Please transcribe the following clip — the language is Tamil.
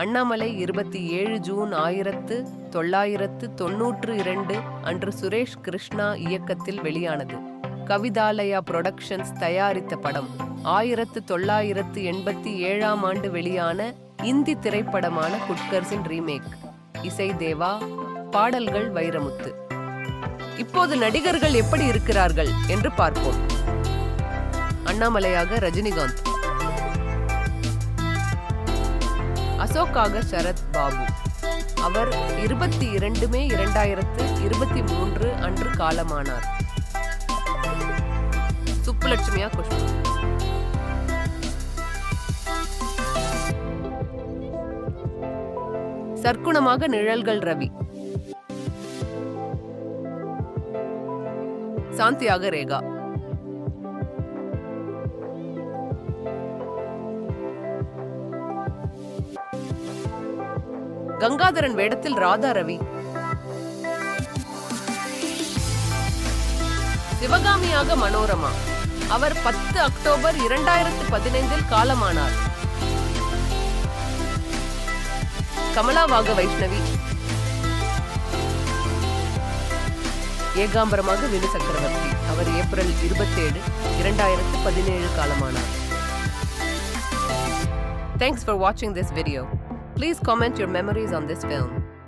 அண்ணாமலை 27 ஜூன் 1992 அன்று சுரேஷ் கிருஷ்ணா இயக்கத்தில் வெளியானது. கவிதாலயா புரொடக்ஷன்ஸ் தயாரித்த படம். 1987 ஆண்டு வெளியான இந்தி திரைப்படமான குட்கர்ஸின் ரீமேக். இசை தேவா, பாடல்கள் வைரமுத்து. இப்போது நடிகர்கள் எப்படி இருக்கிறார்கள் என்று பார்ப்போம். அண்ணாமலையாக ரஜினிகாந்த், அசோக்காக சரத் பாபு. அவர் 22 மே 2023 அன்று காலமானார். சுப்புலட்சுமியா குஷ்பு. சற்குணமாக நிழல்கள் ரவி. சாந்தியாக ரேகா. கங்காதரன் வேடத்தில் ராதா ரவி. சிவகாமியாக மனோரமா. அவர் 10 அக்டோபர் 2015 காலமானார். கமலாவாக வைஷ்ணவி. ஏகாம்பரமாக வினு சக்கரவர்த்தி. அவர் ஏப்ரல் 27, 2017 காலமானார். Thanks for watching this video. Please comment your memories on this film.